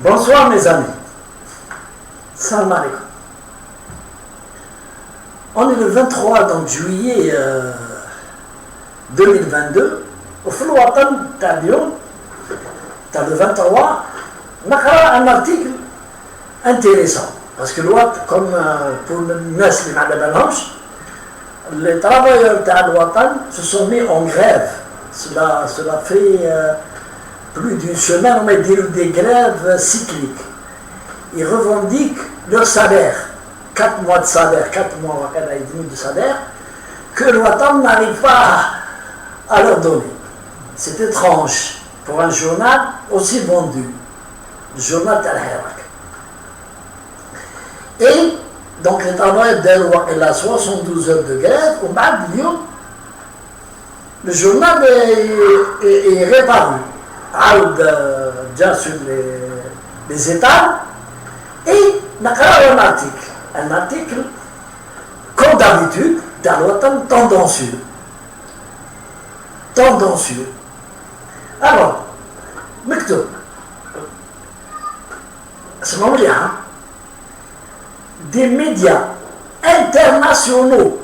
Bonsoir mes amis. Salam alaikum. On est le 23 donc, juillet 2022. Au Flouatan, t'as le 23, on a un article intéressant. Parce que comme pour le Nesli Madabanhosh, les travailleurs d'Al-Watan se sont mis en grève. Cela fait plus d'une semaine, on va dire des grèves cycliques. Ils revendiquent leur salaire, 4 mois de salaire, 4 mois et demi de salaire, que l'Watan n'arrive pas à leur donner. C'est étrange pour un journal aussi vendu, le journal d'Al-Hirak. Et donc les travailleurs d'Al-Watan, 72 heures de grève, au Mad-Lyon, le journal est réparu. Déjà sur les états, et on a un article, comme d'habitude, d'Al-Watan tendancieux. Alors, Mektoub, à ce moment-là, des médias internationaux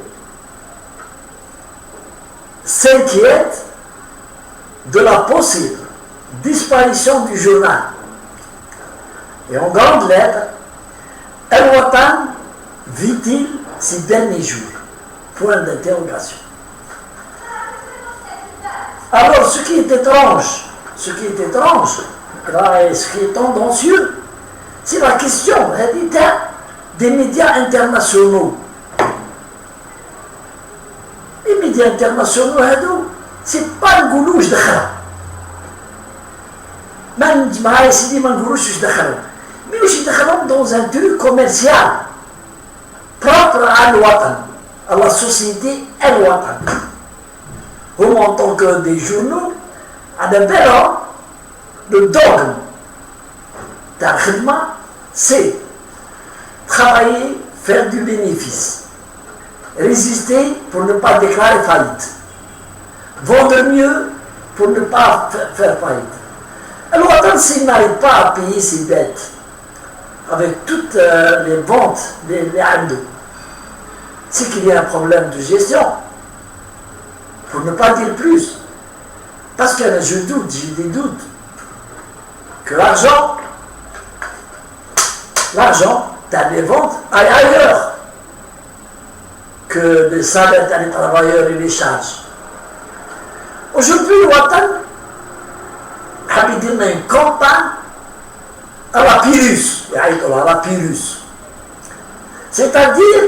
s'inquiètent de la possible disparition du journal. Et en grande lettre, Al-Watan vit-il ces derniers jours? Point d'interrogation. Alors, ce qui est étrange, ce qui est tendancieux, c'est la question des médias internationaux. Les médias internationaux, c'est pas le goulouche de Khala. Mais ils sont dans un truc commercial propre à Al-Watan, à la société Al-Watan. Comme en tant que des journaux, le dogme d'Al-Khidma, c'est travailler, faire du bénéfice, résister pour ne pas déclarer faillite, vendre mieux pour ne pas faire faillite. Al-Watan, s'il n'arrive pas à payer ses dettes, avec toutes les ventes des Hamdou, c'est qu'il y a un problème de gestion, pour ne pas dire plus. Parce que j'ai des doutes, que l'argent, dans les ventes, aille ailleurs que les salaires des travailleurs et les charges. Aujourd'hui, Al-Watan, il y a une campagne à la Pyrrhus. C'est-à-dire,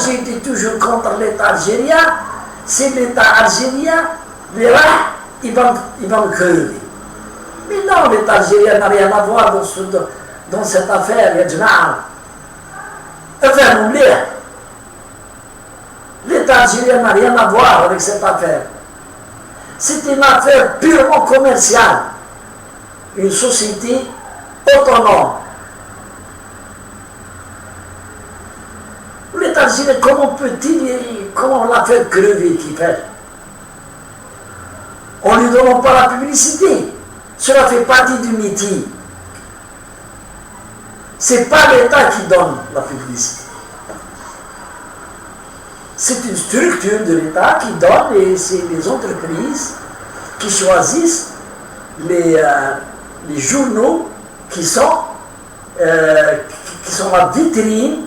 j'ai été toujours contre l'État algérien. C'est l'État algérien, les rats, ils vont me crever. Mais non, l'État algérien n'a rien à voir dans cette affaire, il y a du mal. L'État algérien n'a rien à voir avec cette affaire. C'est une affaire purement commerciale. Une société autonome. L'État algérien, comment on l'a fait crever qui fait? On ne lui donne pas la publicité. Cela fait partie du métier. Ce n'est pas l'État qui donne la publicité. C'est une structure de l'État qui donne, et c'est les entreprises qui choisissent les journaux qui sont la vitrine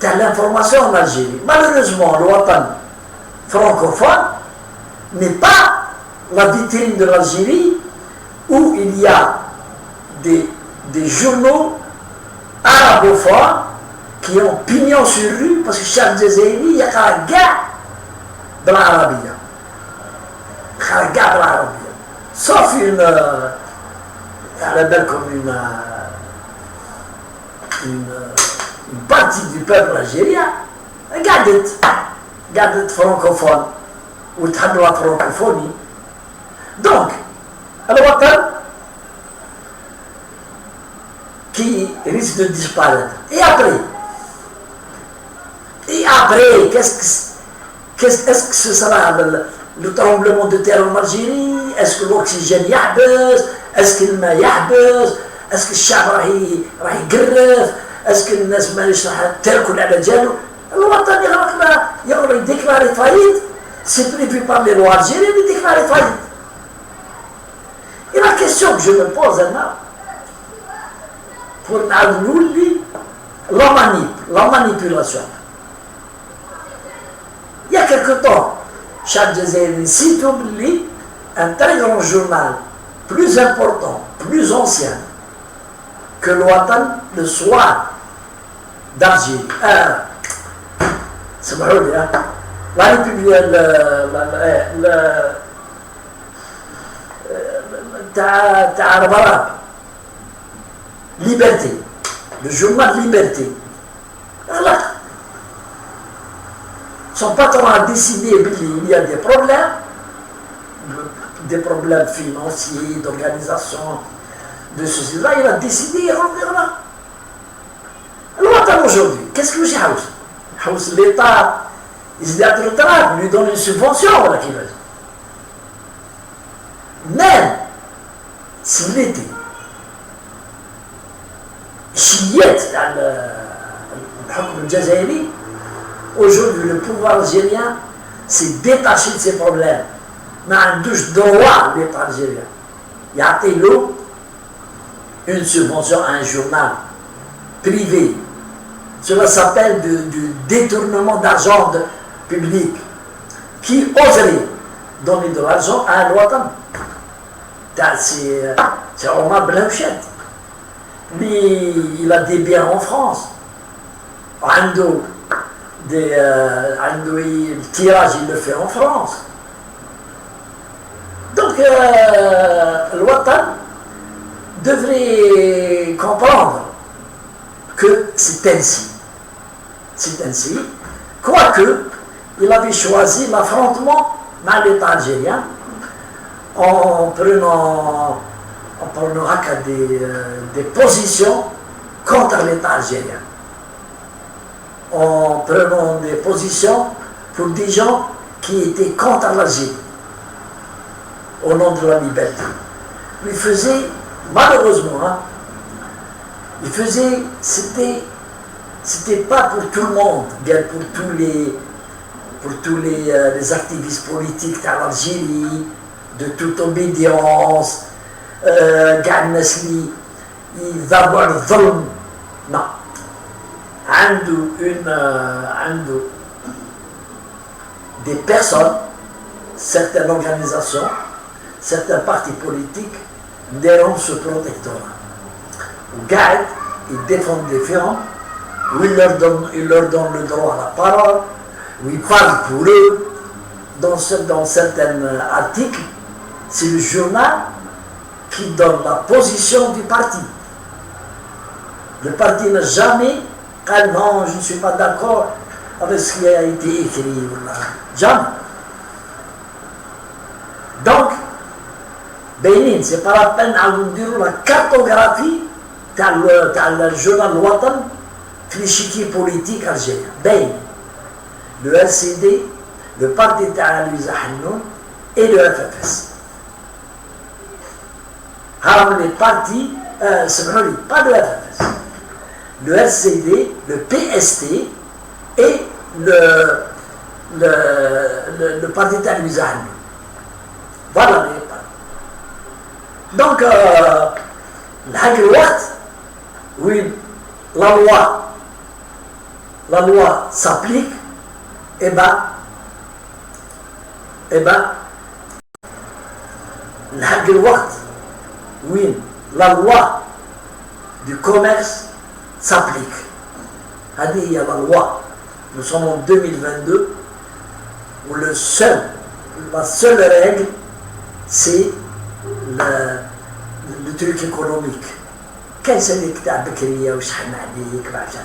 de l'information en Algérie. Malheureusement, le Watan francophone n'est pas la vitrine de l'Algérie, où il y a des journaux arabophones qui ont pignon sur rue, parce que chaque Jazairi, il y a un gars de l'Arabie. Sauf une partie du peuple algérien, garde francophone, ou la francophonie. Donc, Al-Watan, qui risque de disparaître. Et après, est-ce que ce sera le tremblement de terre en Algérie? Est-ce que l'oxygène yahbez? Est-ce qu'il m'a yahbez? اسكو الشعب راح يقرف، اسكو الناس مانيش راح تاكل على جالو. الوطن يغرق يديكلاري فايد، سي بريفي بار لي لوا الجيريان يديكلاري فايد. Et la question que je me pose maintenant, pour la manipulation. Il y a quelque temps, chaque Jazairi cite un très grand journal, plus important, plus ancien que l'Ouatan, le soir d'Algérie. C'est vrai, la République, Liberté, le journal Liberté. Voilà. Son patron a décidé qu'il y a des problèmes financiers, d'organisation, de ceci, là, il a décidé de revenir là. Alors, aujourd'hui, qu'est-ce que j'ai House l'État, il se dit à Trotterab, lui donne une subvention, voilà qu'il veut. Même s'il était chiite dans le Hukm al-Jazairi, aujourd'hui le pouvoir algérien s'est détaché de ses problèmes. Mais un douche droit l'État algérien. Il y a une subvention à un journal privé. Cela s'appelle du détournement d'argent public. Qui oserait donner de l'argent à un Ouatan? C'est Omar Blanchette. Lui, il a des biens en France. Le tirage, il le fait en France. Donc, l'Ouatan devrait comprendre que c'est ainsi. C'est ainsi. Quoique, il avait choisi l'affrontement avec l'État algérien en prenant des positions contre l'État algérien, en prenant des positions pour des gens qui étaient contre l'Algérie, au nom de la liberté. Il faisait, malheureusement, c'était pas pour tout le monde, bien pour tous les activistes politiques d'Algérie, de toute obédience, قاع الناس اللي يضربوا على الظلم. Non. عنده des personnes, certaines organisations, certains partis politiques dérangent ce protectorat. قاعد ils défendent des firmes où ils leur donnent le droit à la parole, où ils parlent pour eux. Dans certains articles, c'est le journal qui donne la position du parti. Le parti n'a jamais dit non, je ne suis pas d'accord avec ce qui a été écrit. Jamais. Donc, Bénin, c'est pas la peine de dire la cartographie dans le journal Ouatan, l'échiquier politique algérien. Bénin, le LCD, le parti d'Alouisa Hannoun et le FFS. Alors les partis, pas le FFS, le LCD, le PST et le parti d'Alouisa Hannoun. Voilà les partis. Donc, oui, la loi s'applique, et oui, la loi du commerce s'applique. Il y a la loi. Nous sommes en 2022 où la seule règle, c'est le truc économique. كان سنة تاع بكرية وشحن عليك بعشا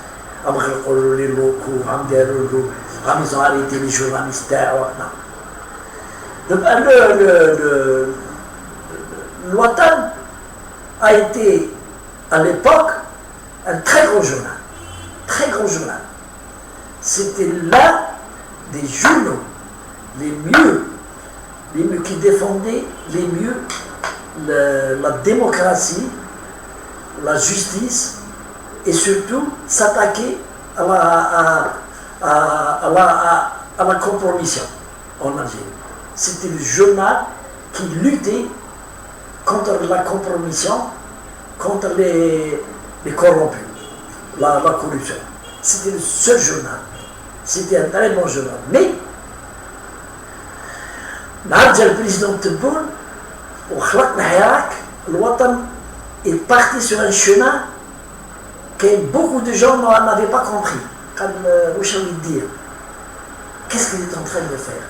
عم يقولوا لي لوكو عم داروا له عم يزاريتي لي جورناليست تاعو. L'Ouatan a été à l'époque un très grand journal. Très grand journal. C'était l'un des journaux les mieux qui défendaient les mieux la démocratie, la justice et surtout s'attaquer à la compromission en Algérie. C'était le journal qui luttait contre la compromission, contre les corrompus, la corruption. C'était le seul journal. C'était un très bon journal. Mais, le président Tebboune, au Khlaq Hirak, le Watan est parti sur un chemin que beaucoup de gens n'avaient pas compris. Comme Rouchaoui dire, qu'est-ce qu'il est en train de faire?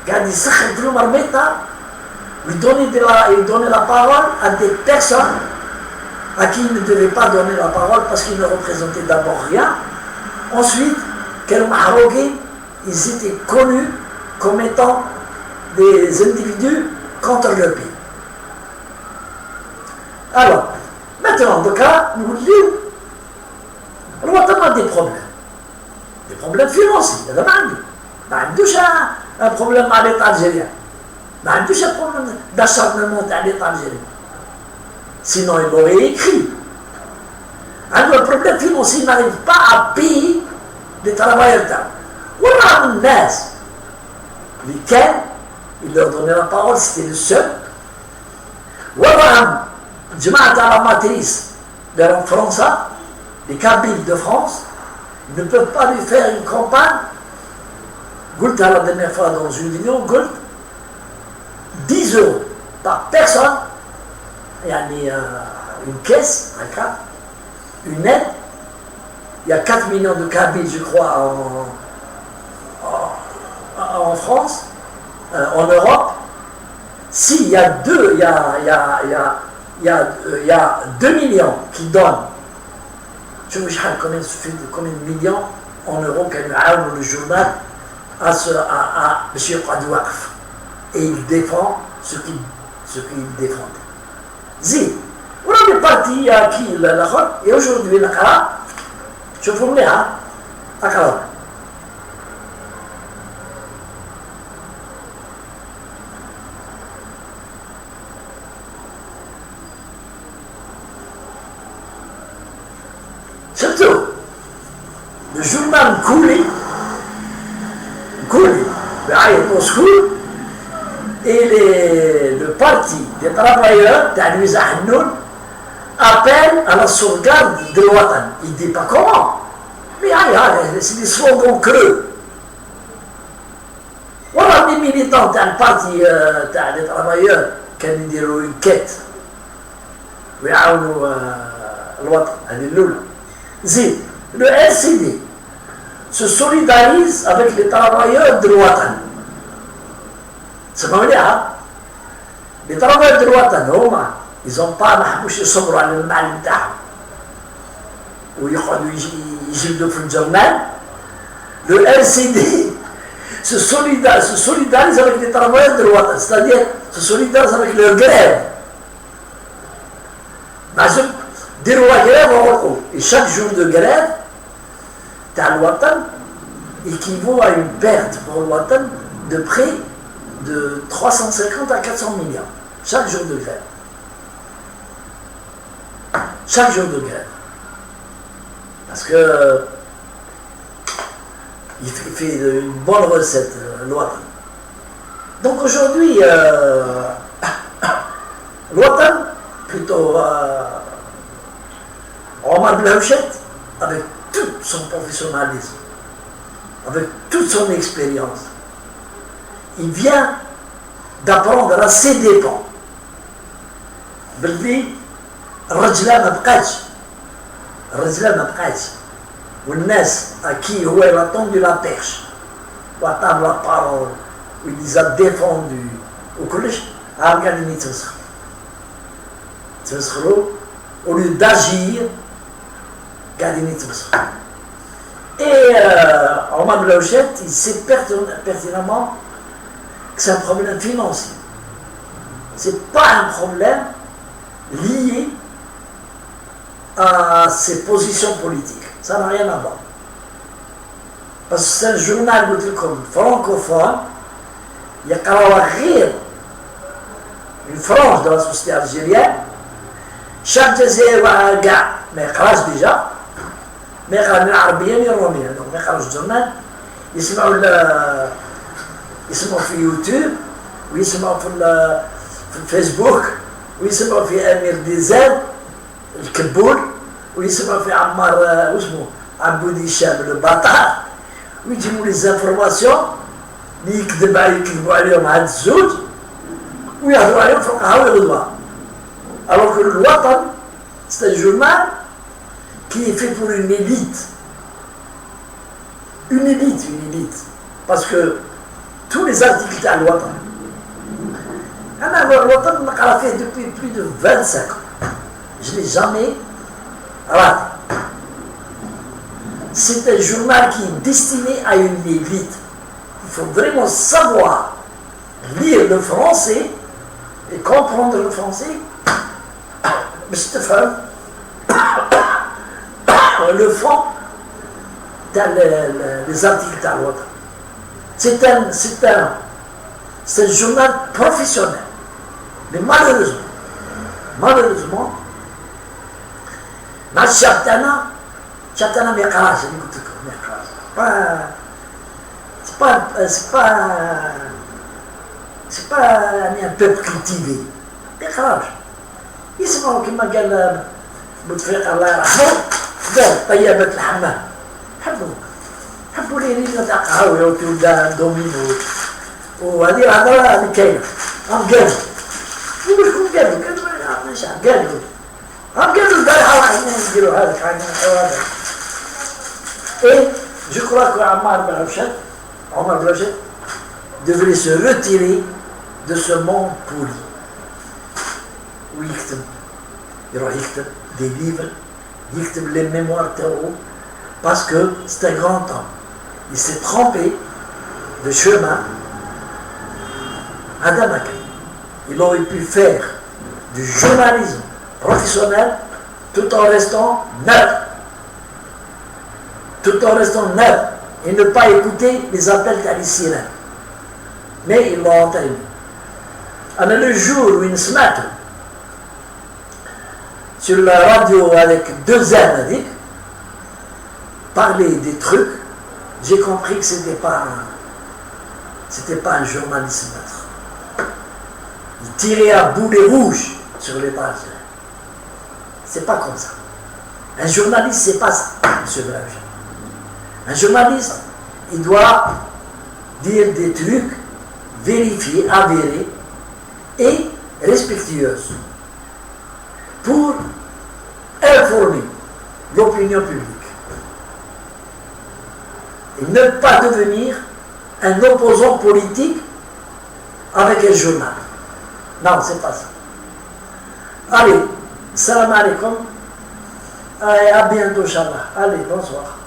Quand il s'achète le marmeta, il donnait la parole à des personnes à qui il ne devait pas donner la parole parce qu'ils ne représentaient d'abord rien. Ensuite, quels Marocains, ils étaient connus comme étant des individus contre le pays. Alors, maintenant, en tout cas, nous disons, on a des problèmes financiers. Il n'y a pas un problème à l'État algérien. Il n'y a pas un problème d'acharnement à l'État algérien. Sinon, il aurait écrit. Alors, le problème financier n'arrive pas à payer les travailleurs d'armes. Voilà une naise. Lesquels, il leur donnait la parole, c'était le seul. Voilà Jamaat à la matrice de la France, les Kabyles de France, ne peuvent pas lui faire une campagne. Goult, la dernière fois dans une vidéo, Goult, 10 € par personne. Il y a une caisse, une aide. Il y a 4 millions de Kabyles, je crois, en France, en Europe. S'il y a 2 millions qui donnent, je ne sais pas combien de millions en euros qu'elle a le journal à M. Qadouaf. Et il défend ce qu'il défend. Zid, on est parti à qui la route, et aujourd'hui, la cara, je vous le dis, la cara. Surtout, le journal Kouli, Moscou, et le parti des travailleurs, Louisa Hannoun, appelle à la sauvegarde de l'Ouatan. Il ne dit pas comment. Mais c'est des slogans creux. Voilà des militants du parti des travailleurs qui ont dit une quête. Le LCD se solidarise avec les travailleurs de l'Ouatan. C'est pas vrai, les travailleurs de l'Ouatan, ils n'ont pas mahbouché sobre le mal d'art. Ou ils ont fait le journal. Le LCD se solidarise avec les travailleurs de l'Ouatan, c'est-à-dire se solidarise avec leur grève. Dire la grève, et chaque jour de grève, l'Ouatan équivaut à une perte pour l'Ouatan de près de 350 à 400 millions. Chaque jour de grève. Chaque jour de grève. Parce que il fait une bonne recette, l'Ouatan. Donc aujourd'hui, l'Ouatan, plutôt Omar Blahouchet, avec tout son professionnalisme, avec toute son expérience, il vient d'apprendre à ses dépens. باللي الرجلة ما بقاتش والناس à qui هو il a tendu la perche وعطاهم la parole il les a défendus وكلش عام قاعدين يتمسخروا au lieu d'agir قاعدين يتمسخروا. Et Omar Blahouchet, il sait pertinemment que c'est un problème financier. C'est pas un problème lié à ses positions politiques. Ça n'a rien à voir. Parce que c'est un journal comme francophone, il y a qu'à avoir rire une frange de la société algérienne شاب جزائري كاع ما يقراش ديجا، ما يقرا لا عربيه لا روميه، دونك ما يقراش الجورنال، يسمعوا في يوتيوب، ويسمعوا في الفيسبوك، ويسمعوا في امير ديزاد الكبول، ويسمعوا في عمار واسمه عبودي الشاب البطار، ويجيبوا لي زانفورماسيون اللي يكذبوا عليهم هاد الزوج، ويهضروا عليهم في القهوه ويغدوها. Alors que le Watan, c'est un journal qui est fait pour une élite. Une élite. Parce que tous les articles de Watan, le Watan, on l'a fait depuis plus de 25 ans. Je ne l'ai jamais raté. C'est un journal qui est destiné à une élite. Il faut vraiment savoir lire le français et comprendre le français. Le fond dans les articles d'Al-Watan. C'est un journal professionnel. Mais malheureusement, مع الشعب تاعنا ما يقراش اللي قلت لكم ما يقراش. C'est pas يعني un peuple cultivé. ما يقراش. يسمعوا كما قال بوتفليقه الله يرحمه، قال طيبة الحمام، حبوا لي تاع قهوه ولا دومينو، وهذه الهضره اللي كاينه، قالوا يقول لكم قالوا ماشي قالوا البارحه واحد نديروا هذاك هذا. Et je crois que عمر بن رشد devrait se retirer de ce monde pourri. ويكتب يروح يكتب des livres، يكتب les mémoires تاعو، parce que c'est un grand homme. Il s'est trompé de chemin. Adam Akay, il aurait pu faire du journalisme professionnel tout en restant neutre. Et ne pas écouter les appels à les sirènes. Mais il l'a entendu. Alors le jour où il se met sur la radio avec 2 Amériques, parler des trucs, j'ai compris que c'était pas un journaliste neutre. Il tirait à boulet rouge sur les pages. C'est pas comme ça. Un journaliste, c'est pas ça, M. Brabja. Un journaliste, il doit dire des trucs vérifiés, avérés et respectueux pour informer l'opinion publique. Et ne pas devenir un opposant politique avec un journal. Non, c'est pas ça. Allez, salam alaikum. À bientôt, Inch'Allah. Allez, bonsoir.